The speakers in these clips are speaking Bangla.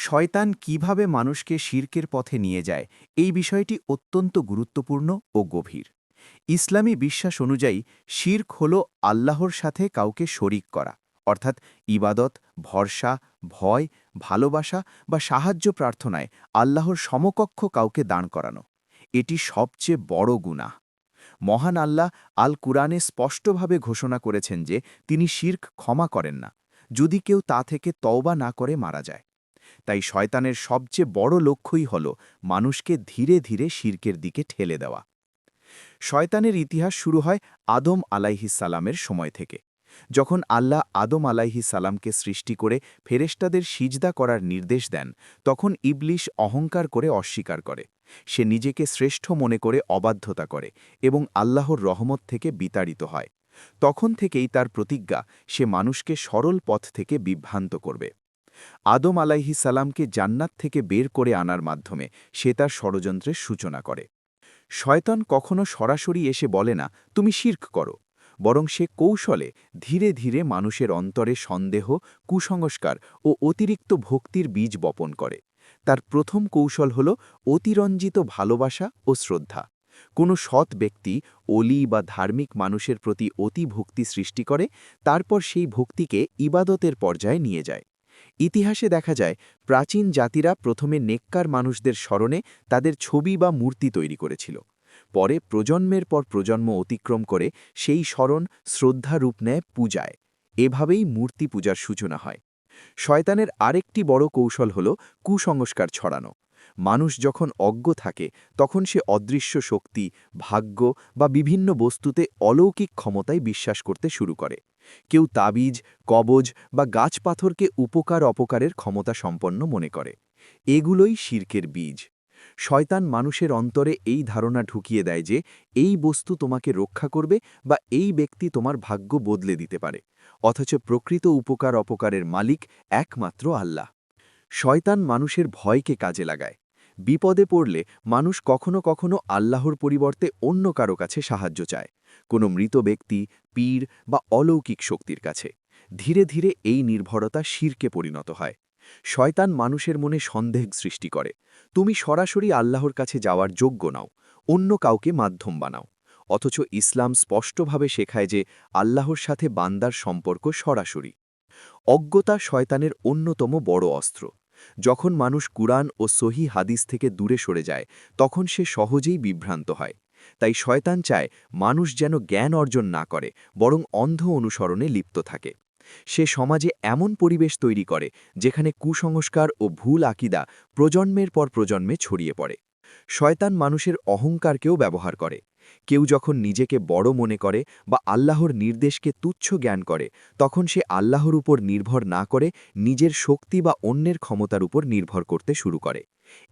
শয়তান কিভাবে মানুষকে শিরকের পথে নিয়ে যায় এই বিষয়টি অত্যন্ত গুরুত্বপূর্ণ ও গভীর। ইসলামী বিশ্বাস অনুযায়ী শিরক হল আল্লাহর সাথে কাউকে শরিক করা, অর্থাৎ ইবাদত, ভরসা, ভয়, ভালোবাসা বা সাহায্য প্রার্থনায় আল্লাহর সমকক্ষ কাউকে দাঁড় করানো। এটি সবচেয়ে বড় গুনাহ। মহান আল্লাহ আল কুরআনে স্পষ্টভাবে ঘোষণা করেছেন যে তিনি শিরক ক্ষমা করেন না, যদি কেউ তা থেকে তওবা না করে মারা যায়। তাই শয়তানের সবচেয়ে বড় লক্ষ্যই হল মানুষকে ধীরে ধীরে শিরকের দিকে ঠেলে দেওয়া। শয়তানের ইতিহাস শুরু হয় আদম আলাইহিসালামের সময় থেকে। যখন আল্লাহ আদম আলাইহিসালামকে সৃষ্টি করে ফেরেশতাদের সিজদা করার নির্দেশ দেন, তখন ইবলিশ অহংকার করে অস্বীকার করে। সে নিজেকে শ্রেষ্ঠ মনে করে অবাধ্যতা করে এবং আল্লাহর রহমত থেকে বিতাড়িত হয়। তখন থেকেই তার প্রতিজ্ঞা, সে মানুষকে সরল পথ থেকে বিভ্রান্ত করবে। আদম আলাইহিসালামকে জান্নাত থেকে বের করে আনার মাধ্যমে সে তার ষড়যন্ত্রের সূচনা করে। শয়তান কখনো সরাসরি এসে বলে না তুমি শিরক করো, বরং সে কৌশলে ধীরে ধীরে মানুষের অন্তরে সন্দেহ, কুসংস্কার ও অতিরিক্ত ভক্তির বীজ বপন করে। তার প্রথম কৌশল হল অতিরঞ্জিত ভালোবাসা ও শ্রদ্ধা। কোনো সৎ ব্যক্তি, অলি বা ধার্মিক মানুষের প্রতি অতি ভক্তি সৃষ্টি করে, তারপর সেই ভক্তিকে ইবাদতের পর্যায়ে নিয়ে যায়। ইতিহাসে দেখা যায় প্রাচীন জাতিরা প্রথমে নেককার মানুষদের স্মরণে তাদের ছবি বা মূর্তি তৈরি করেছিল। পরে প্রজন্মের পর প্রজন্ম অতিক্রম করে সেই স্মরণ শ্রদ্ধা রূপ নেয় পূজায়। এভাবেই মূর্তি পূজার সূচনা হয়। শয়তানের আরেকটি বড় কৌশল হল কুসংস্কার ছড়ানো। মানুষ যখন অজ্ঞ থাকে, তখন সে অদৃশ্য শক্তি, ভাগ্য বা বিভিন্ন বস্তুতে অলৌকিক ক্ষমতায় বিশ্বাস করতে শুরু করে। কেউ তাবিজ, কবজ বা গাছপাথরকে উপকার অপকারের ক্ষমতা সম্পন্ন মনে করে। এগুলোই শিরকের বীজ। শয়তান মানুষের অন্তরে এই ধারণা ঢুকিয়ে দেয় যে এই বস্তু তোমাকে রক্ষা করবে বা এই ব্যক্তি তোমার ভাগ্য বদলে দিতে পারে, অথচ প্রকৃত উপকার অপকারের মালিক একমাত্র আল্লাহ। শয়তান মানুষের ভয়কে কাজে লাগায়। বিপদে পড়লে মানুষ কখনো কখনো আল্লাহর পরিবর্তে অন্য কারো কাছে সাহায্য চায়, কোনো মৃত ব্যক্তি, পীর বা অলৌকিক শক্তির কাছে। ধীরে ধীরে এই নির্ভরতা শিরকে পরিণত হয়। শয়তান মানুষের মনে সন্দেহ সৃষ্টি করে, তুমি সরাসরি আল্লাহর কাছে যাওয়ার যোগ্য নাও, অন্য কাউকে মাধ্যম বানাও। অথচ ইসলাম স্পষ্টভাবে শেখায় যে আল্লাহর সাথে বান্দার সম্পর্ক সরাসরি। অজ্ঞতা শয়তানের অন্যতম বড় অস্ত্র। যখন মানুষ কুরআন ও সহি হাদিস থেকে দূরে সরে যায়, তখন সে সহজেই বিভ্রান্ত হয়। তাই শয়তান চায় মানুষ যেন জ্ঞান অর্জন না করে, বরং অন্ধ অনুসরণে লিপ্ত থাকে। সে সমাজে এমন পরিবেশ তৈরি করে যেখানে কুসংস্কার ও ভুল আকিদা প্রজন্মের পর প্রজন্মে ছড়িয়ে পড়ে। শয়তান মানুষের অহংকারকেও ব্যবহার করে। কেউ যখন নিজেকে বড় মনে করে বা আল্লাহর নির্দেশকে তুচ্ছ জ্ঞান করে, তখন সে আল্লাহর উপর নির্ভর না করে নিজের শক্তি বা অন্যের ক্ষমতার উপর নির্ভর করতে শুরু করে।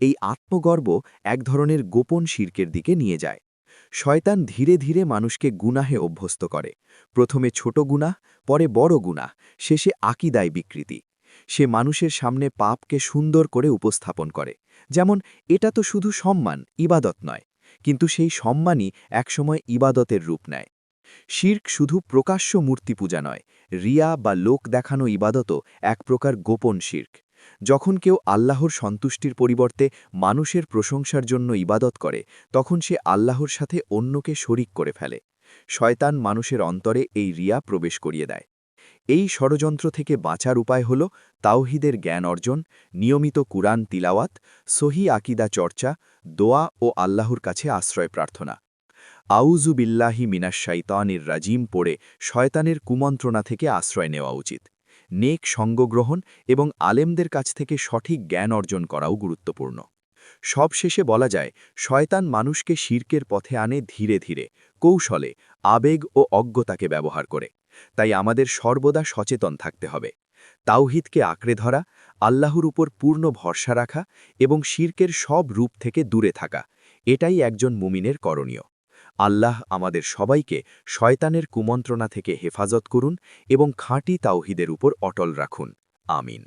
এই আত্মগর্ব এক ধরনের গোপন শিরকের দিকে নিয়ে যায়। শয়তান ধীরে ধীরে মানুষকে গুনাহে অভ্যস্ত করে। প্রথমে ছোট গুনাহ, পরে বড় গুনাহ, শেষে আকীদায় বিকৃতি। সে মানুষের সামনে পাপকে সুন্দর করে উপস্থাপন করে, যেমন এটা তো শুধু সম্মান, ইবাদত নয়। কিন্তু সেই সম্মানই একসময় ইবাদতের রূপ নেয়। শিরক শুধু প্রকাশ্য মূর্তি পূজা নয়, রিয়া বা লোক দেখানো ইবাদতও এক প্রকার গোপন শিরক। যখন কেউ আল্লাহর সন্তুষ্টির পরিবর্তে মানুষের প্রশংসার জন্য ইবাদত করে, তখন সে আল্লাহর সাথে অন্যকে শরিক করে ফেলে। শয়তান মানুষের অন্তরে এই রিয়া প্রবেশ করিয়ে দেয়। এই ষড়যন্ত্র থেকে বাঁচার উপায় হল তাওহীদের জ্ঞান অর্জন, নিয়মিত কুরআন তিলাওয়াত, সহি আকিদা চর্চা, দোয়া ও আল্লাহর কাছে আশ্রয় প্রার্থনা। আউযু বিল্লাহি মিনাশ শাইতানির রাজিম পড়ে শয়তানের কুমন্ত্রণা থেকে আশ্রয় নেওয়া উচিত। নেক সঙ্গগ্রহণ এবং আলেমদের কাছ থেকে সঠিক জ্ঞান অর্জন করাও গুরুত্বপূর্ণ। সবশেষে বলা যায়, শয়তান মানুষকে শিরকের পথে আনে ধীরে ধীরে, কৌশলে, আবেগ ও অজ্ঞতাকে ব্যবহার করে। তাই আমাদের সর্বদা সচেতন থাকতে হবে। তাওহীদকে আঁকড়ে ধরা, আল্লাহর উপর পূর্ণ ভরসা রাখা এবং শিরকের সব রূপ থেকে দূরে থাকা, এটাই একজন মুমিনের করণীয়। আল্লাহ আমাদের সবাইকে শয়তানের কুমন্ত্রণা থেকে হেফাজত করুন এবং খাঁটি তাওহীদের উপর অটল রাখুন। আমিন।